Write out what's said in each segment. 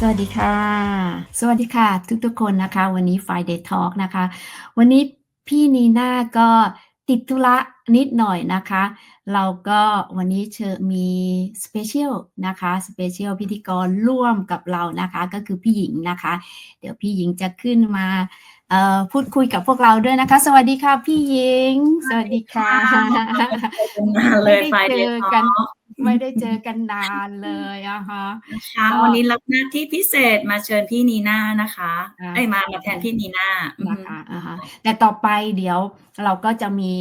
วัสดีค่ะสวัสดีค่ะทุกๆคนนะคะวันนี้ Friday Talk นะคะวันนี้พี่นีน่าก็ติดธุระนิดหน่อยนะคะเราก็วันนี้มี Special นะคะ Special พิธีกรร่วมกับเรานะคะก็คือพี่หญิงนะคะเดี๋ยวพี่หญิงจะขึ้นมาพูดคุยกับพวกเราด้วยนะคะสวัสดีค่ะพี่หญิงสวัสดีค่ะไม่ได้เจอกันไม่ได้เจอกันนานเลยอะค่ะนะคะวันนี้รับหน้าที่พิเศษมาเชิญพี่นีน่านะคะมาแทนพี่นีน่านะคะแต่ต่อไปเดี๋ยวเราก็จะมี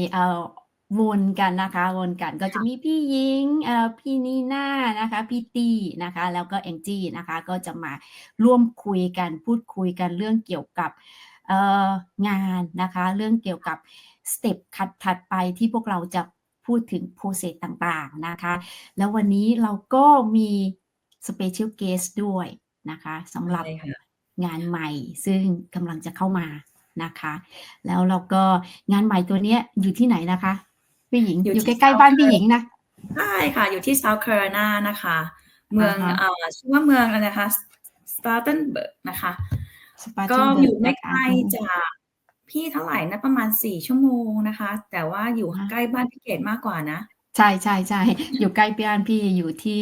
วนกันนะคะวนกันก็จะมีพี่หญิงพี่นีน่านะคะพี่ตี้นะคะแล้วก็แองจี้นะคะก็จะมาร่วมคุยกันพูดคุยกันเรื่องเกี่ยวกับงานนะคะเรื่องเกี่ยวกับสเต็ปถัดไปที่พวกเราจะพูดถึง process ต่างๆนะคะแล้ววันนี้เราก็มี special guest ด้วยนะคะสำหรับงานใหม่ซึ่งกำลังจะเข้ามานะคะแล้วเราก็งานใหม่ตัวนี้อยู่ที่ไหนนะคะพี่หญิงอยู่ใกล้ๆบ้านพี่หญิงนะใช่ค่ะอยู่ที่ South Carolina นะคะเมืองชื่อว่าเมืองอะไรนะคะ Spartanburg นะคะก็อยู่ไม่ไกลจากพี่เท่าไหร่นะประมาณ4ชั่วโมงนะคะแต่ว่าอยู่ใกล้บ้านพี่เกดมากกว่านะใช่ๆๆอยู่ใกล้บ้านพี่อยู่ที่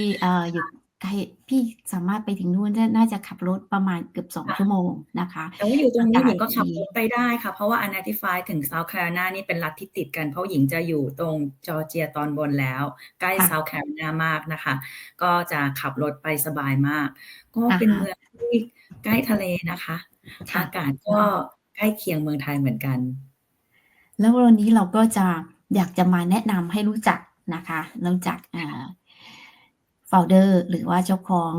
อยู่ใกล้พี่สามารถไปถึงนู่นน่าจะขับรถประมาณเกือบ2ชั่วโมงนะคะแต่ว่าอยู่ตรงนี้หญิงก็ขับรถไปได้ค่ะเพราะว่า Unnotified ถึง South Carolina นี่เป็นรัฐที่ติดกันเพราะหญิงจะอยู่ตรงจอร์เจียตอนบนแล้วใกล้ South Carolina มากนะคะก็จะขับรถไปสบายมากก็เป็นเมืองที่ใกล้ทะเลนะคะอากาศก็ใกล้เคียงเมืองไทยเหมือนกันแล้ววันนี้เราก็จะอยากจะมาแนะนำให้รู้จักนะคะรู้จักfounder หรือว่าเจ้าของ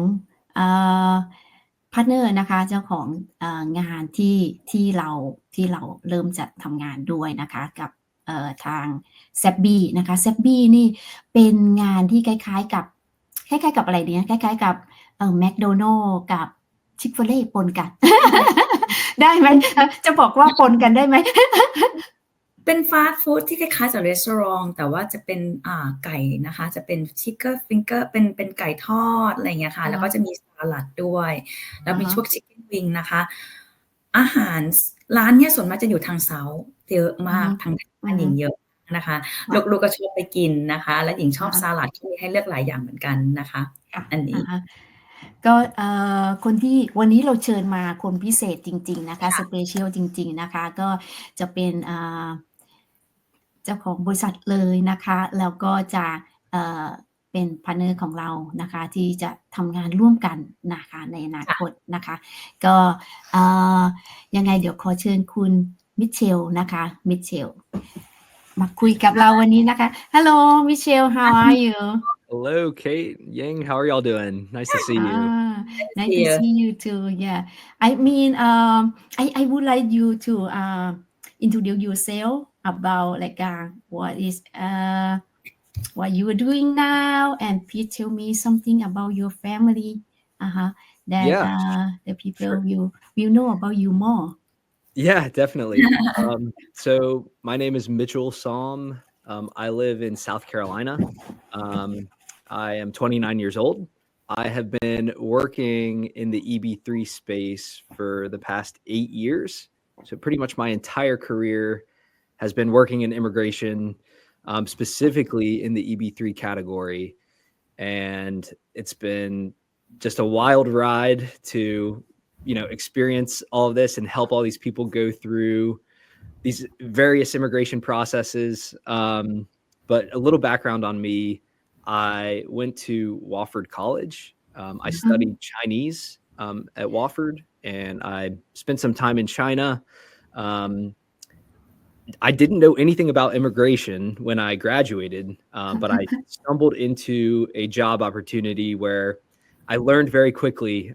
พาร์ทเนอร์นะคะเจ้าของงานที่เราเริ่มจะทำงานด้วยนะคะกับทาง Sabby นะคะ Sabby นี่เป็นงานที่คล้ายๆกับอะไรดีนะคล้ายๆกับMcDonald's กับ Chick-fil-A ปนกัน ได้ไหมจะบอกว่าปนกันได้ไหม เป็นฟาสต์ฟู้ดที่คล้ายๆกับรีสอร์ทแต่ว่าจะเป็นไก่นะคะจะเป็นชิคเกอร์ฟิงเกอร์เป็นไก่ทอดอะไรอย่างเงี้ยค่ะแล้วก็จะมีสลัดด้วยแล้วมีพวกชิคเก้นวิงนะคะอาหารร้านเนี้ยส่วนมากจะอยู่ทางเซาท์เยอะมากทางบ้านหญิงเยอะนะคะลูกๆก็ชอบไปกินนะคะและหญิงชอบสลัดที่มีให้เลือกหลายอย่างเหมือนกันนะคะอันนี้ก็คนที่วันนี้เราเชิญมาคนพิเศษจริงๆนะคะสเปเชียลจริงๆนะคะก็จะเป็นเจ้าของบริษัทเลยนะคะแล้วก็จะเป็นพาร์ทเนอร์ของเรานะคะที่จะทำงานร่วมกันนะคะในอนาคตนะคะก็ยังไงเดี๋ยวขอเชิญคุณมิเชลนะคะมิเชลมาคุยกับเราวันนี้นะคะ Hello Michelle how are you Hello Kate Yang how are y'all doing nice to see you nice to see you too yeah I mean I would like you to introduce yourself about like what is what you are doing now and please tell me something about your family that the people will know about you more yeah definitely so my name is Mitchell Saum I live in South Carolina I am 29 years old I have been working in the EB3 space for the past 8 years so pretty much my entire career has been working in immigration, specifically in the EB3 category. And it's been just a wild ride to, experience all of this and help all these people go through these various immigration processes. But a little background on me, I went to Wofford College. I studied Chinese at Wofford, and I spent some time in China. I didn't know anything about immigration when I graduated, but I stumbled into a job opportunity where I learned very quickly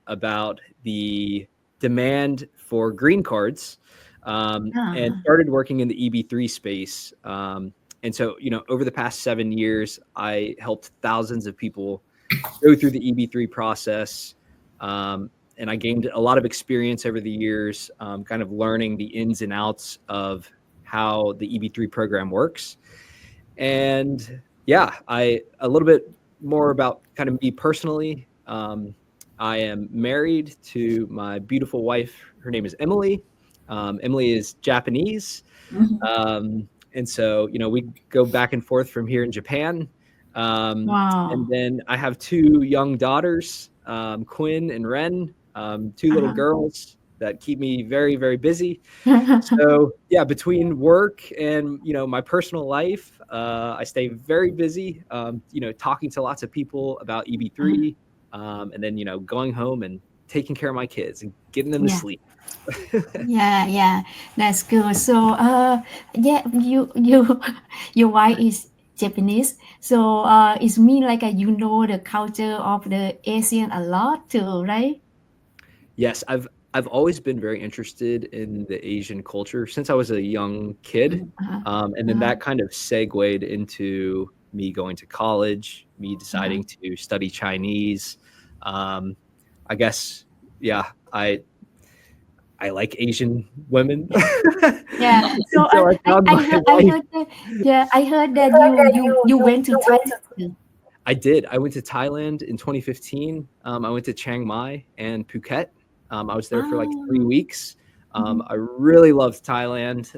about the demand for green cards and started working in the EB3 space. And so, over the past 7 years, I helped thousands of people go through the EB3 process. And I gained a lot of experience over the years, kind of learning the ins and outs of how the EB3 program works. And a little bit more about kind of me personally. I am married to my beautiful wife. Her name is Emily. Emily is Japanese. And so, we go back and forth from here in Japan. Wow. And then I have two young daughters, Quinn and Ren, two little girls that keep me very, very busy. So yeah, between work and, my personal life, I stay very busy, talking to lots of people about EB3, and then, going home and taking care of my kids and getting them to sleep. Yeah, that's good. So, your wife is Japanese. So, it's mean like the culture of the Asian a lot too, right? Yes, I've always been very interested in the Asian culture since I was a young kid. And then that kind of segued into me going to college, me deciding to study Chinese. I guess, yeah, I like Asian women. Yeah. So I heard that you went to Thailand. I did. I went to Thailand in 2015. I went to Chiang Mai and Phuket. I was there for like 3 weeks. I really loved Thailand.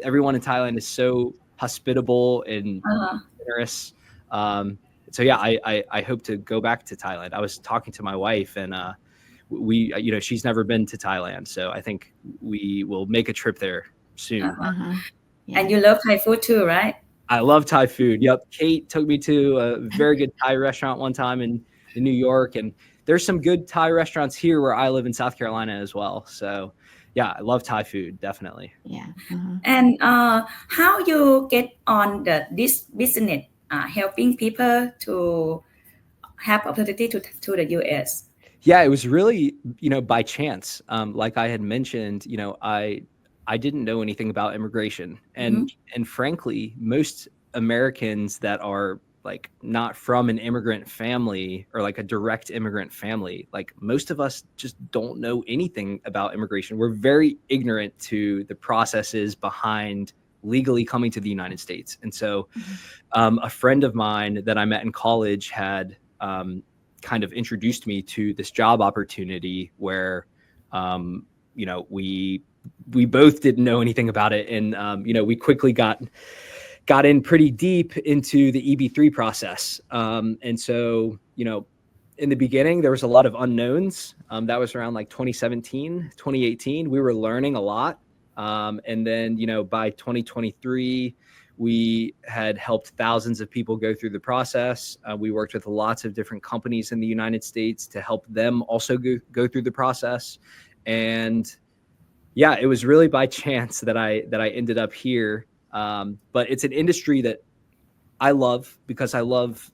Everyone in Thailand is so hospitable and generous. So yeah, I hope to go back to Thailand. I was talking to my wife and we, she's never been to Thailand. So I think we will make a trip there soon. Yeah. And you love Thai food too, right? I love Thai food. Yep. Kate took me to a very good Thai restaurant one time in New York. And there's some good Thai restaurants here where I live in South Carolina as well. So yeah, I love Thai food, definitely. Yeah. And how you get on this business, helping people to have opportunity to the US? Yeah, it was really, by chance. Like I had mentioned, I didn't know anything about immigration. And frankly, most Americans that are like not from an immigrant family or like a direct immigrant family, like most of us just don't know anything about immigration. We're very ignorant to the processes behind legally coming to the United States. And so a friend of mine that I met in college had kind of introduced me to this job opportunity where, we both didn't know anything about it. And, we quickly got in pretty deep into the EB3 process. And so, in the beginning, there was a lot of unknowns. That was around like 2017, 2018. We were learning a lot. And then, by 2023, we had helped thousands of people go through the process. We worked with lots of different companies in the United States to help them also go through the process. And yeah, it was really by chance that I ended up here. But it's an industry that I love because I love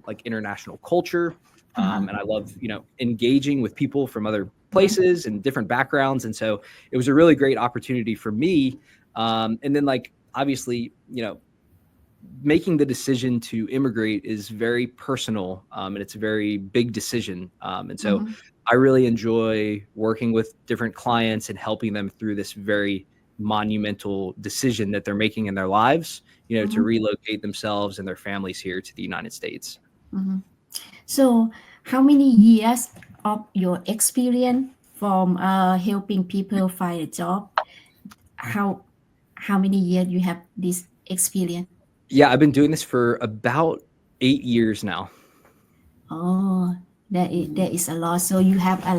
like international culture. And I love, engaging with people from other places and different backgrounds. And so it was a really great opportunity for me. And then like, obviously, making the decision to immigrate is very personal and it's a very big decision. And so I really enjoy working with different clients and helping them through this very monumental decision that they're making in their lives, to relocate themselves and their families here to the United States. So how many years of your experience from helping people find a job? How many years you have this experience? Yeah, I've been doing this for about 8 years now. Oh, that is a lot. So you have a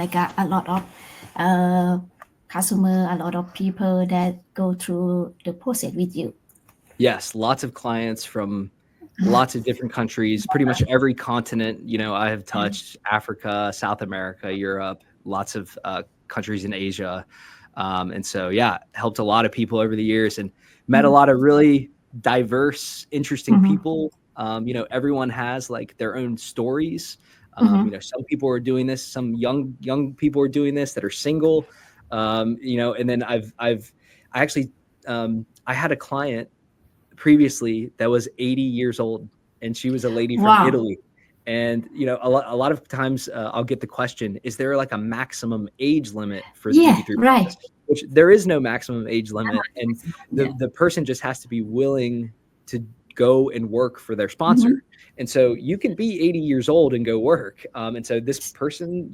lot of customer, a lot of people that go through the process with you. Yes, lots of clients from lots of different countries, pretty much every continent. I have touched Africa, South America, Europe, lots of countries in Asia. And so, yeah, helped a lot of people over the years and met a lot of really diverse, interesting people. Everyone has like their own stories. Some people are doing this, some young people are doing this that are single. And then I had a client previously that was 80 years old and she was a lady from Italy. And, a lot of times I'll get the question, is there like a maximum age limit for the EB3 process? Which there is no maximum age limit. And the person just has to be willing to go and work for their sponsor. And so you can be 80 years old and go work. And so this person,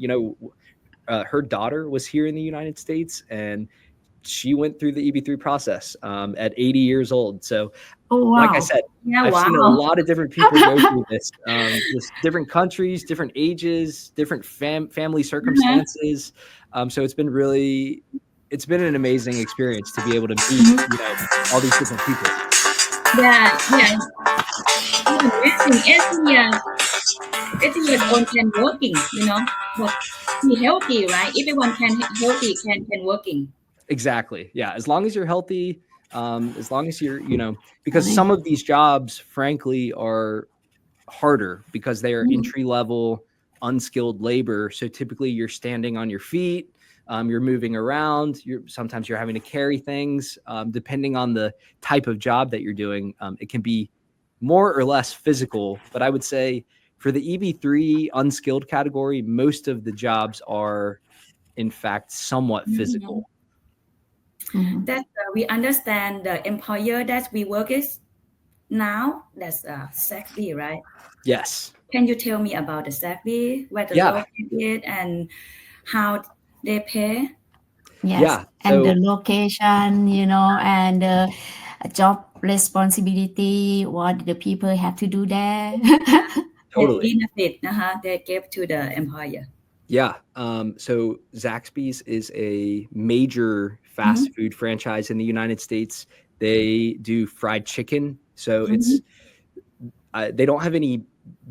her daughter was here in the United States, and she went through the EB3 process at 80 years old. So like I said, I've seen a lot of different people go through this, different countries, different ages, different family circumstances. So it's been an amazing experience to be able to meet, all these different people. Yeah. It's amazing. 80 years old can working, but be healthy, right? Everyone can healthy, can working. Exactly. Yeah. As long as you're healthy, as long as you're, because some of these jobs, frankly, are harder because they are entry level, unskilled labor. So typically you're standing on your feet, you're moving around, sometimes you're having to carry things, depending on the type of job that you're doing. It can be more or less physical, but I would say for the EB3 unskilled category, most of the jobs are in fact somewhat physical. That we understand the employer that we work with now, that's SACB, right? Yes. Can you tell me about the SACB, where the location and how they pay? Yes. Yeah. And the location, and the job responsibility, what the people have to do there. Totally. The benefit they give to the employer. Yeah. So Zaxby's is a major fast food franchise in the United States. They do fried chicken. So it's they don't have any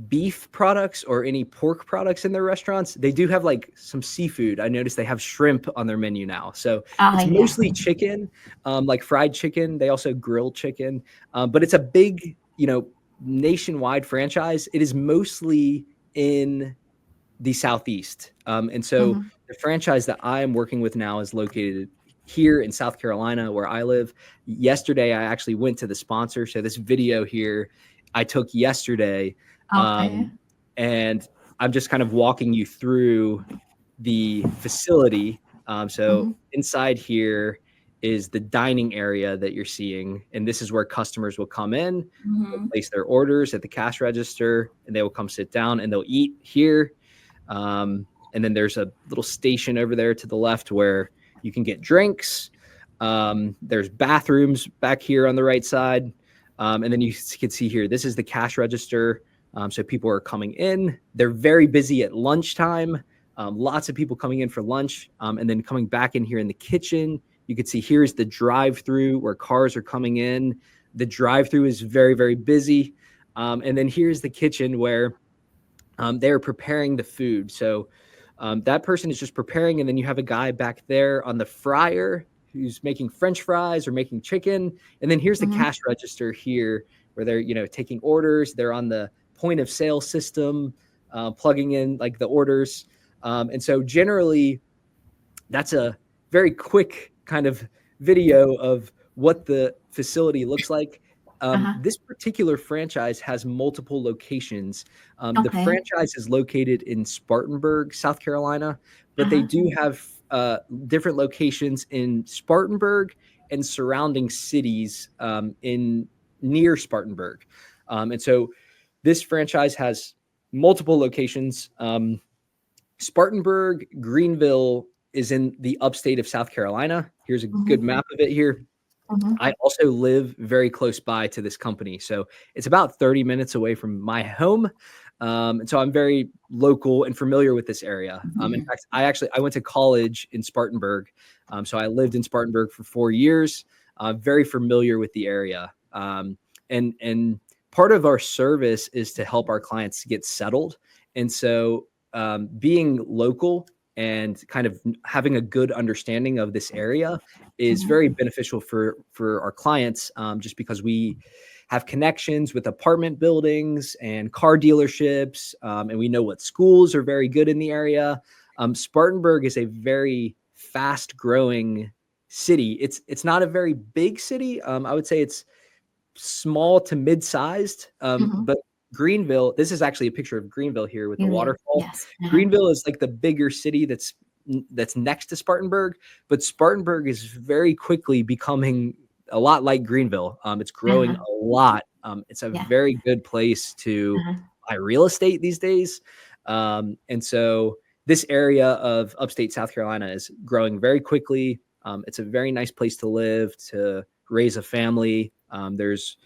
beef products or any pork products in their restaurants. They do have like some seafood. I noticed they have shrimp on their menu now. So it's mostly chicken, like fried chicken. They also grill chicken. But it's a big, nationwide franchise. It is mostly in the Southeast. And so the franchise that I am working with now is located here in South Carolina, where I live. Yesterday, I actually went to the sponsor. So this video here I took yesterday. And I'm just kind of walking you through the facility. So inside here is the dining area that you're seeing. And this is where customers will come in, place their orders at the cash register, and they will come sit down and they'll eat here. And then there's a little station over there to the left where you can get drinks. There's bathrooms back here on the right side. And then you can see here, this is the cash register. So people are coming in. They're very busy at lunchtime. Lots of people coming in for lunch, and then coming back in here in the kitchen. You can see here's the drive-through where cars are coming in. The drive-through is very, very busy. And then here's the kitchen where they're preparing the food. So that person is just preparing, and then you have a guy back there on the fryer who's making French fries or making chicken. And then here's the cash register here where they're, taking orders. They're on the point of sale system, plugging in like the orders. And so generally that's a very quick kind of video of what the facility looks like. This particular franchise has multiple locations. The franchise is located in Spartanburg, South Carolina, but they do have different locations in Spartanburg and surrounding cities near Spartanburg. And so this franchise has multiple locations. Spartanburg, Greenville is in the upstate of South Carolina. Here's a good map of it here. I also live very close by to this company. So it's about 30 minutes away from my home. And so I'm very local and familiar with this area. In fact, I went to college in Spartanburg. So I lived in Spartanburg for 4 years, very familiar with the area. And part of our service is to help our clients get settled. And so being local and kind of having a good understanding of this area is very beneficial for our clients, just because we have connections with apartment buildings and car dealerships, and we know what schools are very good in the area. Spartanburg is a very fast growing city. It's not a very big city. I would say it's small to mid-sized, but Greenville, this is actually a picture of Greenville here with the waterfall. Greenville is like the bigger city that's next to Spartanburg, but Spartanburg is very quickly becoming a lot like Greenville. It's growing a lot. It's a very good place to buy real estate these days. And so this area of upstate South Carolina is growing very quickly. It's a very nice place to live, to raise a family. There's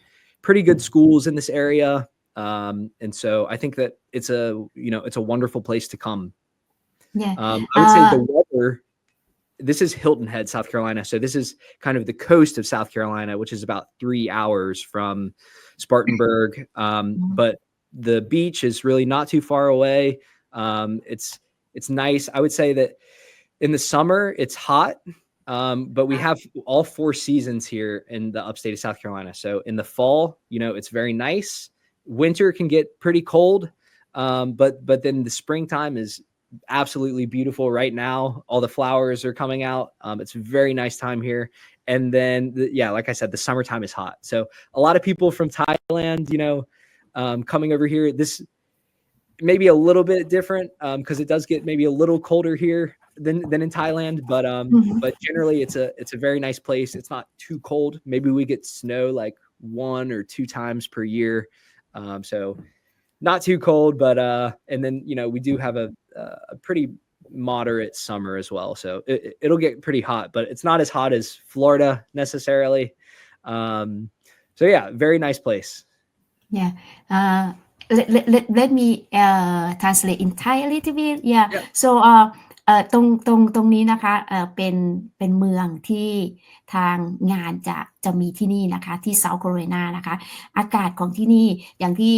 pretty good schools in this area. And so I think that it's a wonderful place to come. Yeah. I would say the weather, this is Hilton Head, South Carolina. So this is kind of the coast of South Carolina, which is about 3 hours from Spartanburg. But the beach is really not too far away. It's nice. I would say that in the summer it's hot, but we have all 4 seasons here in the upstate of South Carolina. So in the fall, it's very nice. Winter can get pretty cold, but then the springtime is absolutely beautiful right now. All the flowers are coming out. It's a very nice time here. And then, like I said, the summertime is hot. So a lot of people from Thailand, coming over here. This may be a little bit different because it does get maybe a little colder here than in Thailand. But generally, it's a very nice place. It's not too cold. Maybe we get snow like 1 or 2 times per year. So not too cold, but and then we do have a pretty moderate summer as well. So it'll get pretty hot, but it's not as hot as Florida necessarily. So yeah, very nice place. Yeah. Let me translate in Thai a little bit. Yeah. So ตรงนี้นะคะเป็นเมืองที่ทางงานจะมีที่นี่นะคะที่ South Carolina นะคะอากาศของที่นี่อย่างที่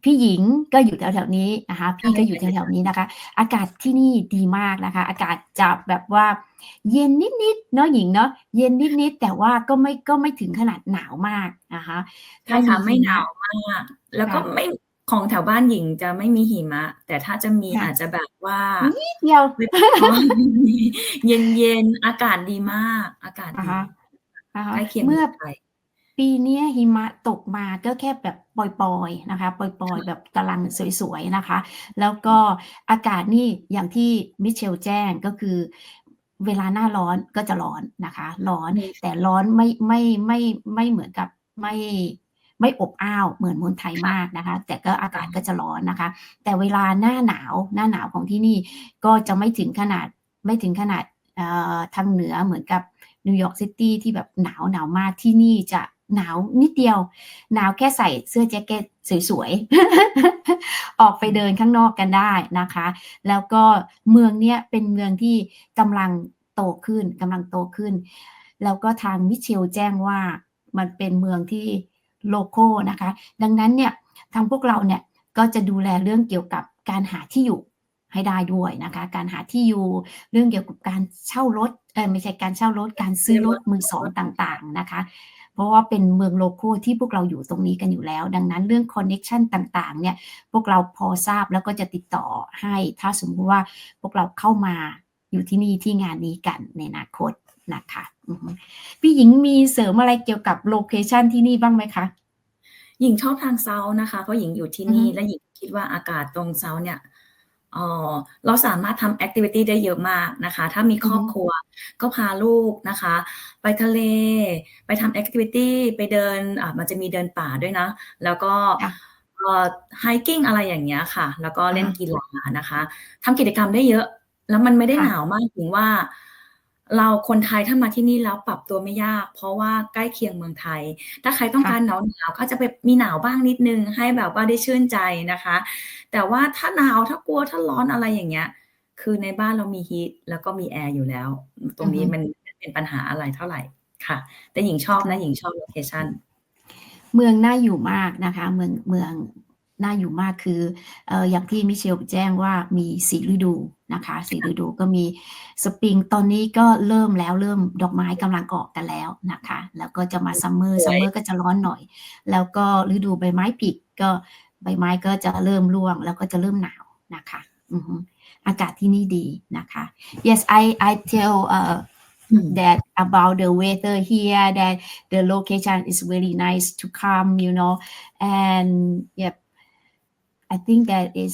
พี่หญิงก็อยู่แถวๆนี้นะคะพี่ก็อยู่แถวๆนี้นะคะอากาศที่นี่ดีมากนะคะอากาศจะแบบว่าเย็นนิดๆเนาะหญิงเนาะเย็นนิดๆแต่ว่าก็ไม่ถึงขนาดหนาวมากนะคะใช่ค่ะไม่หนาวมากแล้วก็ไม่ของแถวบ้านหญิงจะไม่มีหิมะแต่ถ้าจะมีอาจจะแบบว่านิดเดียวเย็นๆอากาศดีมากอากาศดีใกล้เคียงเมืองไทยปีนี้หิมะตกมาก็แค่แบบปล่อยๆนะคะปล่อยๆแบบกำลังสวยๆนะคะแล้วก็อากาศนี่อย่างที่มิเชลแจ้งก็คือเวลาหน้าร้อนก็จะร้อนนะคะร้อนแต่ร้อนไม่เหมือนกับไม่อบอ้าวเหมือนเมืองไทยมากนะคะแต่ก็อากาศก็จะร้อนนะคะแต่เวลาหน้าหนาวของที่นี่ก็จะไม่ถึงขนาดทางเหนือเหมือนกับนิวยอร์กซิตี้ที่แบบหนาวมากที่นี่จะหนาวนิดเดียวหนาวแค่ใส่เสื้อแจ็คเก็ตสวยๆ ออกไปเดินข้างนอกกันได้นะคะแล้วก็เมืองเนี้ยเป็นเมืองที่กำลังโตขึ้นแล้วก็ทางมิเชลแจ้งว่ามันเป็นเมืองที่โลโก้นะคะดังนั้นเนี่ยทางพวกเราเนี่ยก็จะดูแลเรื่องเกี่ยวกับการหาที่อยู่ให้ได้ด้วยนะคะการหาที่อยู่เรื่องเกี่ยวกับการเช่ารถไม่ใช่การเช่ารถการซื้อรถมือสองต่างๆนะคะเพราะว่าเป็นเมืองโลโก้ที่พวกเราอยู่ตรงนี้กันอยู่แล้วดังนั้นเรื่องคอนเนคชั่นต่างๆเนี่ยพวกเราพอทราบแล้วก็จะติดต่อให้ถ้าสมมติว่าพวกเราเข้ามาอยู่ที่นี่ที่งานนี้กันในอนาคตนะคะพี่หญิงมีเสริมอะไรเกี่ยวกับโลเคชั่นที่นี่บ้างไหมคะหญิงชอบทางเซาท์นะคะเพราะหญิงอยู่ที่นี่และหญิงคิดว่าอากาศตรงเซาท์เนี่ยเราสามารถทำแอคทิวิตี้ได้เยอะมากนะคะถ้ามีครอบครัวก็พาลูกนะคะไปทะเลไปทำแอคทิวิตี้ไปเดินมันจะมีเดินป่าด้วยนะแล้วก็ไฮกิ้งอะไรอย่างเงี้ยค่ะแล้วก็เล่นกีฬานะคะทำกิจกรรมได้เยอะแล้วมันไม่ได้หนาวมากถึงว่าเราคนไทยถ้ามาที่นี่แล้วปรับตัวไม่ยากเพราะว่าใกล้เคียงเมืองไทยถ้าใครต้องการหนาวก็จะไปมีหนาวบ้างนิดนึงให้แบบว่าได้ชื่นใจนะคะแต่ว่าถ้าหนาวถ้ากลัวถ้าร้อนอะไรอย่างเงี้ยคือในบ้านเรามีฮีทแล้วก็มีแอร์อยู่แล้วตรงนี้มันไม่เป็นปัญหาอะไรเท่าไหร่ค่ะแต่หญิงชอบนะหญิงชอบโลเคชั่นเมืองน่าอยู่มากนะคะเมืองน่าอยู่มากคืออย่างที่มิเชลแจ้งว่ามี4ฤดูนะคะ4ฤดูก็มีสปริงตอนนี้ก็เริ่มดอกไม้กำลังออกกันแล้วนะคะแล้วก็จะมาซัมเมอร์ก็จะร้อนหน่อยแล้วก็ฤดูใบไม้ผลิก็ใบไม้ก็จะเริ่มร่วงแล้วก็จะเริ่มหนาวนะคะอากาศที่นี่ดีนะคะ Yes I tell that about the weather here that the location is very nice to come and I think that is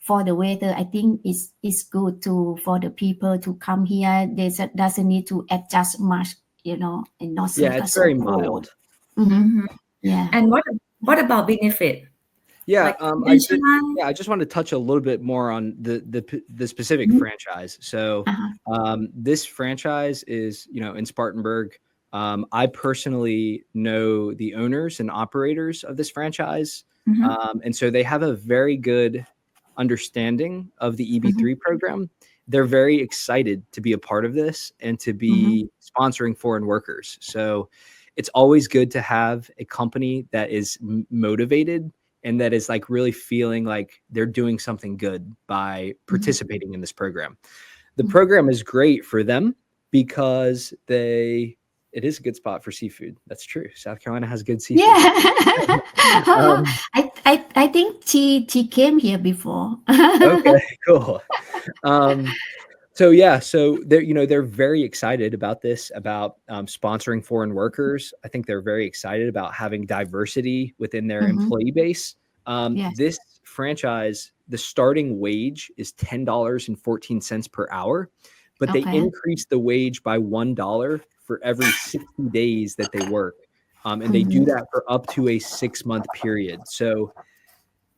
for the weather I think it's good for the people to come here they doesn't need to adjust much and not Yeah, so it's very cold. mild. Yeah. And what about benefit? Yeah, Like I pension? just want to touch a little bit more on the specific franchise. So, this franchise is, in Spartanburg. I personally know the owners and operators of this franchise, and so they have a very good understanding of the EB3 program. They're very excited to be a part of this and to be sponsoring foreign workers. So, it's always good to have a company that is motivated and that is like really feeling like they're doing something good by participating in this program. The program is great for them because it is a good spot for seafood. That's true. South Carolina has good seafood. Yeah. I think she came here before. Okay, cool. So they're very excited about this, about sponsoring foreign workers. I think they're very excited about having diversity within their employee base. Yes. This franchise, the starting wage is $10.14 per hour, but they Okay. increase the wage by $1 for every 60 days that they work. And they do that for up to a 6-month period. So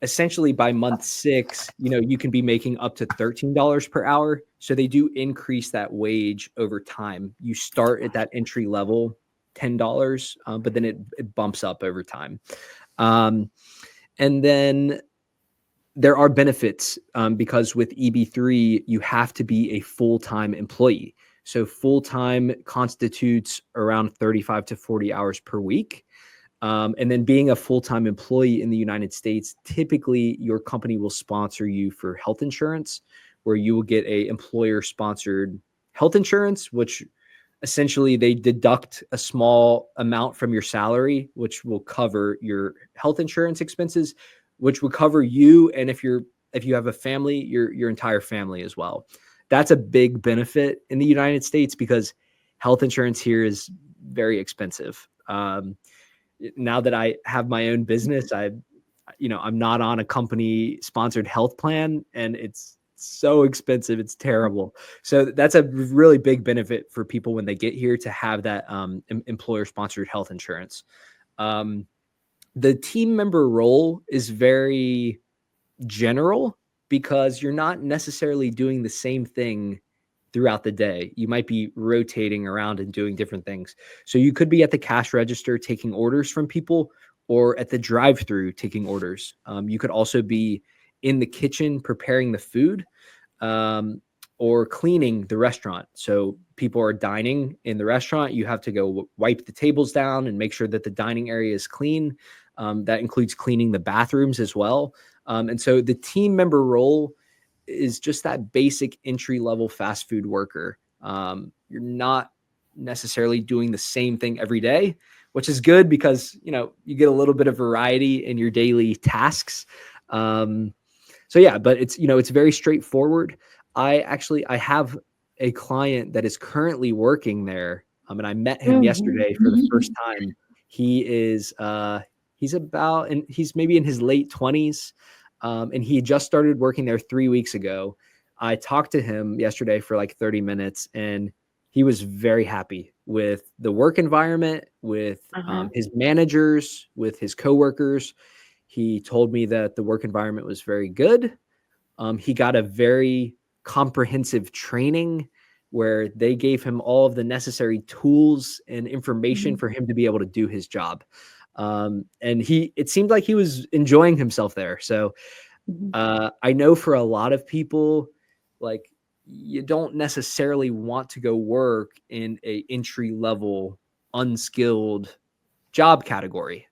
essentially by month 6, you can be making up to $13 per hour. So they do increase that wage over time. You start at that entry level, $10, but then it bumps up over time. And then there are benefits because with EB3, you have to be a full-time employee. So full-time constitutes around 35 to 40 hours per week. And then being a full-time employee in the United States, typically your company will sponsor you for health insurance, where you will get a employer-sponsored health insurance, which essentially they deduct a small amount from your salary, which will cover your health insurance expenses, which will cover you. And if you have a family, your entire family as well. That's a big benefit in the United States because health insurance here is very expensive. Now that I have my own business, I'm not on a company sponsored health plan, and it's so expensive. It's terrible. So that's a really big benefit for people when they get here to have that employer sponsored health insurance. The team member role is very general because you're not necessarily doing the same thing throughout the day. You might be rotating around and doing different things. So you could be at the cash register taking orders from people, or at the drive-through taking orders. You could also be in the kitchen preparing the food, or cleaning the restaurant. So people are dining in the restaurant. You have to go wipe the tables down and make sure that the dining area is clean. That includes cleaning the bathrooms as well. And so the team member role is just that basic entry-level fast food worker. You're not necessarily doing the same thing every day, which is good because, you get a little bit of variety in your daily tasks. But it's very straightforward. I have a client that is currently working there. And I met him yesterday for the first time. He is, he's maybe in his late 20s. And he just started working there 3 weeks ago. I talked to him yesterday for like 30 minutes, and he was very happy with the work environment, with his managers, with his coworkers. He told me that the work environment was very good. He got a very comprehensive training where they gave him all of the necessary tools and information for him to be able to do his job. And it seemed like he was enjoying himself there. So I know for a lot of people, like, you don't necessarily want to go work in a entry level unskilled job category.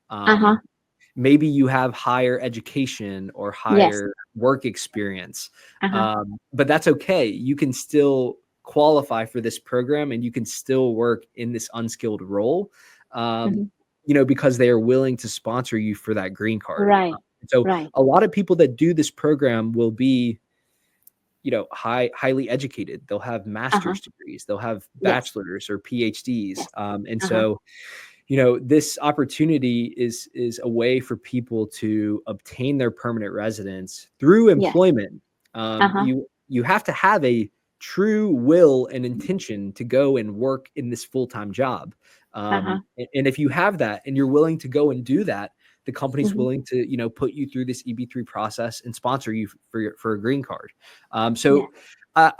Maybe you have higher education or higher work experience, but that's okay. You can still qualify for this program, and you can still work in this unskilled role, because they are willing to sponsor you for that green card. Right. A lot of people that do this program will be, highly educated. They'll have master's degrees, they'll have bachelor's or PhDs. So, this opportunity is a way for people to obtain their permanent residence through employment. You have to have a true will and intention to go and work in this full-time job. And if you have that and you're willing to go and do that, the company's willing to, put you through this EB3 process and sponsor you for a green card.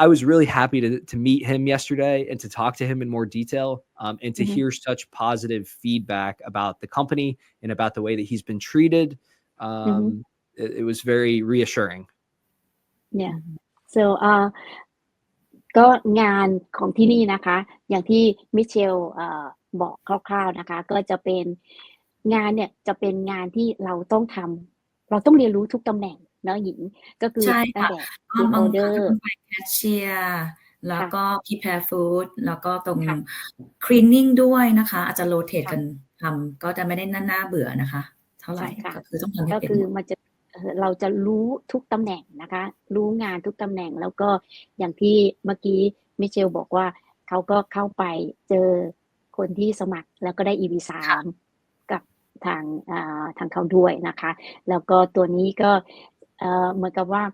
I was really happy to meet him yesterday and to talk to him in more detail and to hear such positive feedback about the company and about the way that he's been treated. It was very reassuring. Yeah. So ก็งานของที่นี่นะคะอย่างที่มิเชลบอกคร่าวๆนะคะก็จะเป็นงานเนี่ยจะเป็นงานที่เราต้องทำเราต้องเรียนรู้ทุกตำแหน่งเนาะหญิงก็คือตั้งแต่ team order แคชเชียร์แล้วก็ prepare food แล้วก็ตรง cleaning ด้วยนะคะอาจจะ rotate กันทำก็จะไม่ได้น่าเบื่อนะคะเท่าไหร่ก็คือต้องทำให้เป็นก็คือมันจะเราจะรู้ทุกตำแหน่งนะคะรู้งานทุกตำแหน่งแล้วก็อย่างที่เมื่อกี้มิเชลบอกว่าเขาก็เข้าไปเจอคนที่สมัครแล้วก็ได้ EB3 กับทางเขาด้วยนะคะแล้วก็ตัวนี้ก็เหมือนกับว่า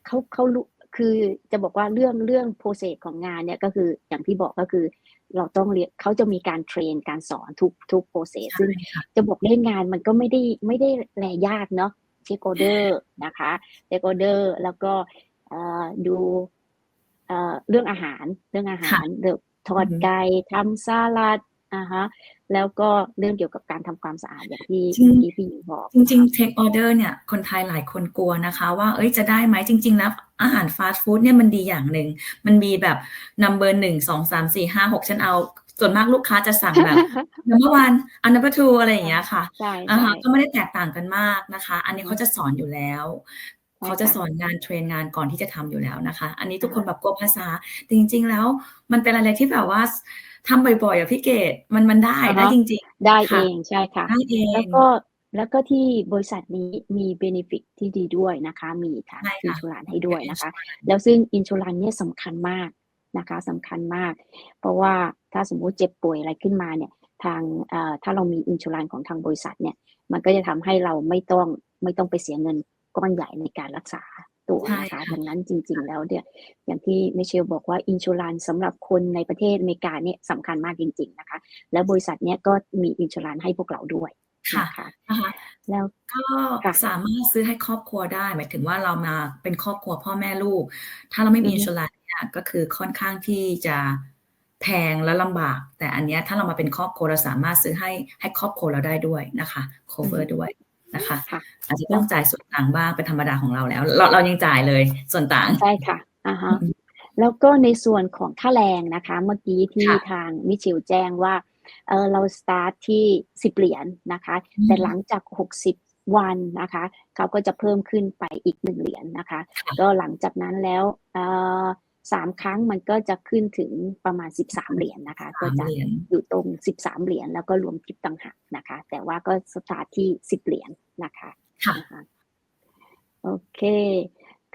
เขาคือจะบอกว่าเรื่อง process ของงานเนี่ยก็คืออย่างที่บอกก็คือเราต้องเรียนเขาจะมีการเทรนการสอนทุก process ซึ่งจะบอกเล่นงานมันก็ไม่ได้แลยากเนาะเช็คออเดอร์นะคะเช็คออเดอร์แล้วก็ดูเรื่องอาหารเดือทอดไก่ทำสลัดแล้วก็เรื่องเกี่ยวกับการทำความสะอาดอย่างที่พี่บอกจริงๆ take order เนี่ยคนไทยหลายคนกลัวนะคะว่าจะได้ไหมจริงๆแล้วอาหารฟาสต์ฟู้ดเนี่ยมันดีอย่างหนึ่งมันมีแบบ number 1 2 3 4 5 6ฉันเอาส่วนมากลูกค้าจะสั่งแบบ number 1 number 2อะไรอย่างเงี้ยค่ะก็ไม่ได้แตกต่างกันมากนะคะอันนี้เขาจะสอนอยู่แล้วเขาจะสอนงานเทรนงานก่อนที่จะทำอยู่แล้วนะคะอันนี้ทุกคนแบบกลัวภาษาจริงๆแล้วมันเป็นอะไรที่แบบว่าทำบ่อยๆพี่เกดมันได้จริงๆได้เองใช่ค่ะได้เองแล้วก็ที่บริษัทนี้มีเบเนฟิตที่ดีด้วยนะคะมีทางอินชูรันให้ด้วยนะคะแล้วซึ่งอินชูรันเนี่ยสำคัญมากนะคะสำคัญมากเพราะว่าถ้าสมมุติเจ็บป่วยอะไรขึ้นมาเนี่ยทางถ้าเรามีอินชูรันของทางบริษัทเนี่ยมันก็จะทำให้เราไม่ต้องไปเสียเงินก้อนใหญ่ในการรักษาตัวนะคะดังนั้นจริงๆแล้วเนี่ยอย่างที่มิเชลบอกว่าอินชูรันสำหรับคนในประเทศอเมริกาเนี่ยสำคัญมากจริงๆนะคะแล้วบริษัทเนี่ยก็มีอินชูรันให้พวกเราด้วยค่ะแล้วก็สามารถซื้อให้ครอบครัวได้หมายถึงว่าเรามาเป็นครอบครัวพ่อแม่ลูกถ้าเราไม่มีอินชูรันเนี่ยก็คือค่อนข้างที่จะแพงและลำบากแต่อันนี้ถ้าเรามาเป็นครอบครัวเราสามารถซื้อให้ครอบครัวเราได้ด้วยนะคะ cover ด้วยนะคะอาจจะต้องจ่ายส่วนต่างบ้างเป็นธรรมดาของเราแล้วเรายังจ่ายเลยส่วนต่างใช่ค่ะแล้วก็ในส่วนของค่าแรงนะคะเมื่อกี้ที่ทางมิเชลแจ้งว่าเราสตาร์ทที่10เหรียญนะคะแต่หลังจาก60วันนะคะเขาก็จะเพิ่มขึ้นไปอีก1เหรียญนะคะก็หลังจากนั้นแล้ว3ครั้งมันก็จะขึ้นถึงประมาณ13เหรียญนะคะก็จะอยู่ตรง13เหรียญแล้วก็รวมทิปต่างหากนะคะแต่ว่าก็สตาร์ทที่10เหรียญนะคะโอเค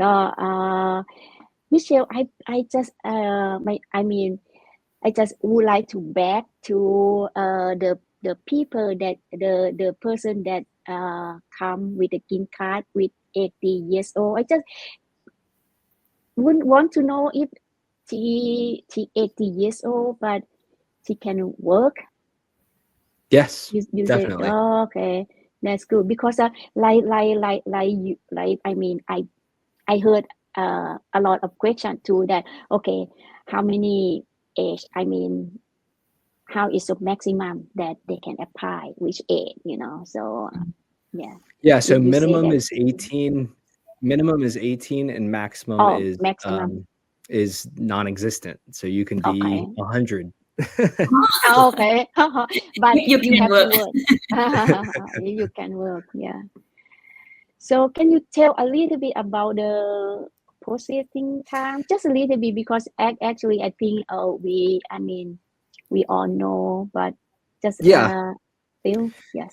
ก็Michelle I just I just would like to back to the people that the person that come with a green card with 80 years old I just would want to know if she 80 years old but she can work. Yes, you definitely. Say, oh, okay, that's good because like I mean I heard a lot of questions too that okay how many age I mean how is the maximum that they can apply which age so yeah so minimum is 18 and maximum is non-existent so you can be 100 okay but you have to work you can work so can you tell a little bit about the processing time just a little bit because actually I think we all know but just feel yes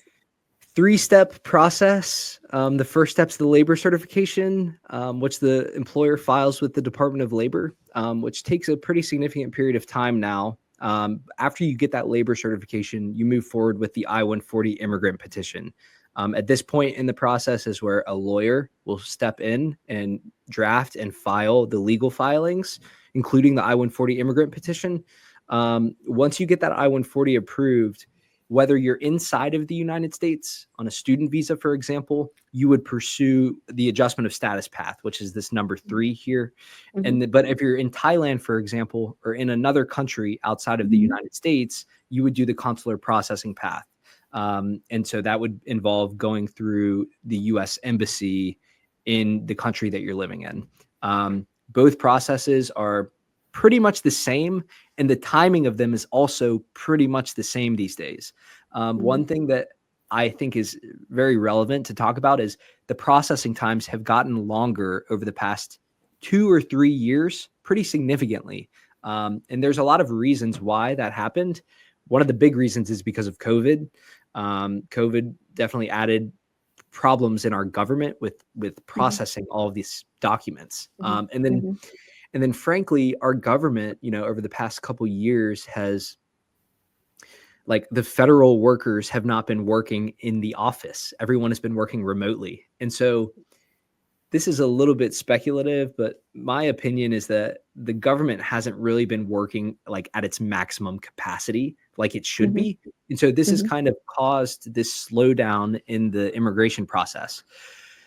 3-step process. The first step's the labor certification, which the employer files with the Department of Labor, which takes a pretty significant period of time now. After you get that labor certification, you move forward with the I-140 immigrant petition. At this point in the process is where a lawyer will step in and draft and file the legal filings, including the I-140 immigrant petition. Once you get that I-140 approved, whether you're inside of the United States on a student visa, for example, you would pursue the adjustment of status path, which is this number 3 here. But if you're in Thailand, for example, or in another country outside of the United States, you would do the consular processing path. And so that would involve going through the US embassy in the country that you're living in. Both processes are pretty much the same, and the timing of them is also pretty much the same these days. One thing that I think is very relevant to talk about is the processing times have gotten longer over the past 2 or 3 years, pretty significantly. And there's a lot of reasons why that happened. One of the big reasons is because of COVID. COVID definitely added problems in our government with processing all of these documents. And then frankly, our government, over the past couple years has, like, the federal workers have not been working in the office. Everyone has been working remotely. And so this is a little bit speculative, but my opinion is that the government hasn't really been working like at its maximum capacity like it should be. And so this has kind of caused this slowdown in the immigration process.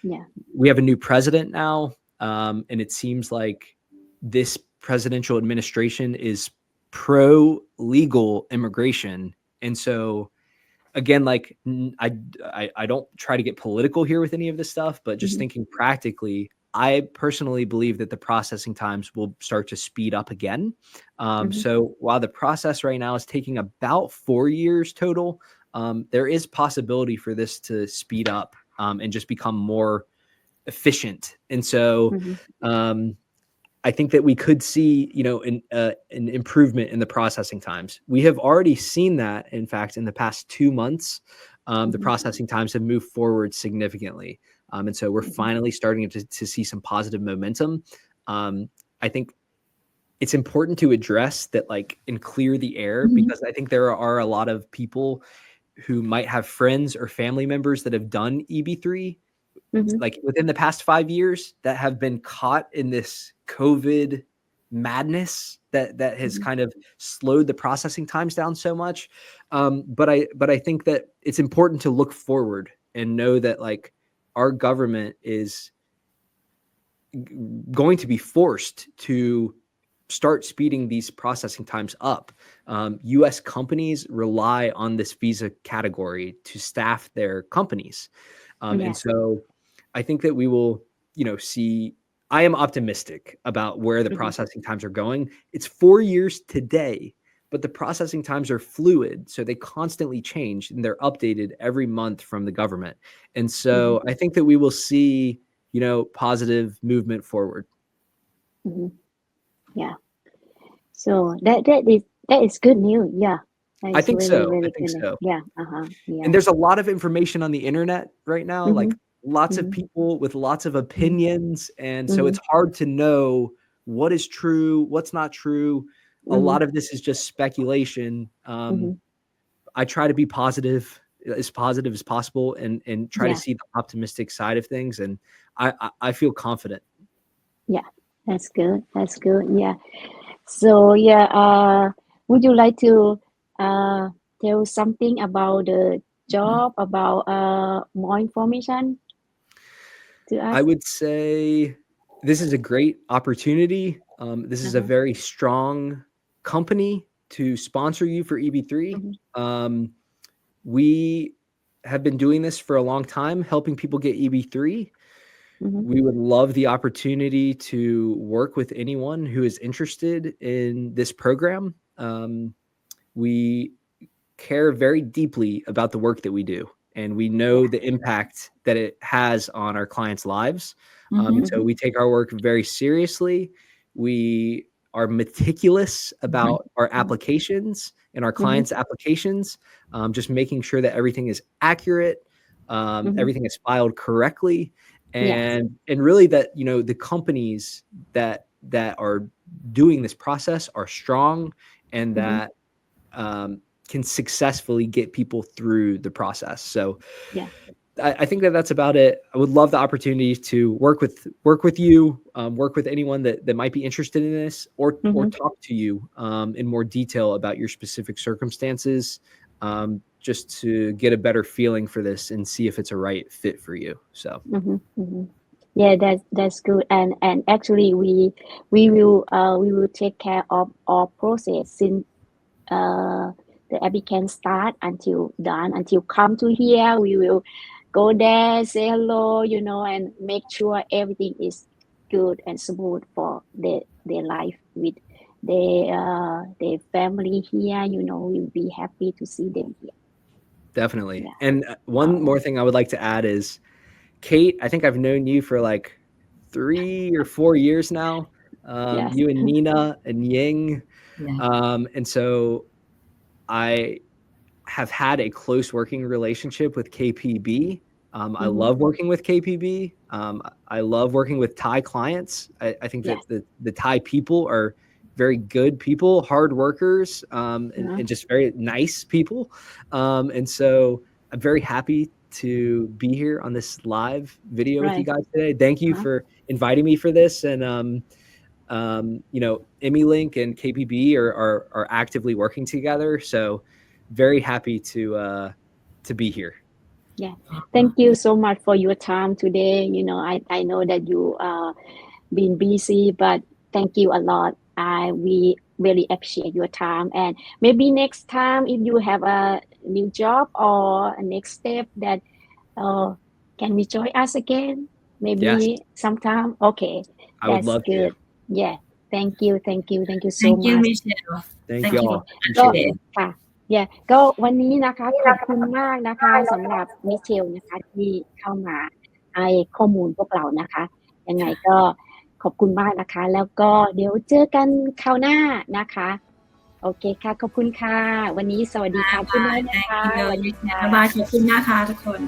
Yeah. We have a new president now, and it seems like this presidential administration is pro-legal immigration. And so again, like, I don't try to get political here with any of this stuff, but just thinking practically, I personally believe that the processing times will start to speed up again. So while the process right now is taking about 4 years total, there is possibility for this to speed up and just become more efficient. And so I think that we could see, an improvement in the processing times. We have already seen that, in fact, in the past 2 months, the processing times have moved forward significantly. And so we're finally starting to see some positive momentum. I think it's important to address that, like, and clear the air, because I think there are a lot of people who might have friends or family members that have done EB3 like within the past 5 years that have been caught in this COVID madness that has kind of slowed the processing times down so much. But I think that it's important to look forward and know that, like, our government is going to be forced to start speeding these processing times up. US companies rely on this visa category to staff their companies. And so I think that we will, see, I am optimistic about where the processing times are going. It's 4 years today, but the processing times are fluid. So they constantly change and they're updated every month from the government. And so I think that we will see, positive movement forward. Yeah. So that is good news. Yeah. I think really, so. really I think good. so. Yeah. Yeah. And there's a lot of information on the internet right now, like lots of people with lots of opinions. And so it's hard to know what is true, what's not true. A lot of this is just speculation. I try to be as positive as possible and try to see the optimistic side of things. And I feel confident. Yeah, that's good. That's good. Yeah. So would you like to tell something about the job, about more information to us? I would say this is a great opportunity. This is a very strong company to sponsor you for EB3. We have been doing this for a long time, helping people get EB3. We would love the opportunity to work with anyone who is interested in this program. We care very deeply about the work that we do, and we know the impact that it has on our clients' lives. And so we take our work very seriously. We are meticulous about our applications and our clients' applications, just making sure that everything is accurate, everything is filed correctly. And really that, the companies that are doing this process are strong and that can successfully get people through the process. So I think that's about it. I would love the opportunity to work with you, work with anyone that might be interested in this, or talk to you in more detail about your specific circumstances, just to get a better feeling for this and see if it's a right fit for you. So. Yeah, that's good. And actually, we will take care of all process since the applicant start until done, until come to here. We will go there, say hello, and make sure everything is good and smooth for their life with their family here. We'll be happy to see them here. Definitely. Yeah. And one more thing I would like to add is, Kate, I think I've known you for like 3 or 4 years now. Yes. You and Nina and Ying. Yeah. And so I have had a close working relationship with KPB. I love working with KPB. I love working with Thai clients. I think that the Thai people are very good people, hard workers, and just very nice people. And so I'm very happy to be here on this live video with you guys today. Thank you for inviting me for this. And Immilink and KPB are actively working together. So very happy to be here. Yeah, thank you so much for your time today. I know that you been busy, but thank you a lot. We really appreciate your time, and maybe next time if you have a new job or a next step that can we join us again? Maybe sometime. Okay, I would love good. to. Yeah, thank you so Thank you, much. Michelle. Thank you all. ก็ Appreciate it. ค่ะก็วันนี้นะคะขอบคุณมากนะคะสำหรับมิเชลนะคะที่เข้ามาให้ข้อมูลพวกเรานะคะยังไงก็ขอบคุณมากนะคะแล้วก็เดี๋ยวเจอกันคราวหน้านะคะโอเคค่ะขอบคุณค่ะวันนี้สวัสดีค่ะคุณแม่นะคะ บ๊ายบายขอบคุณนะคะทุกคน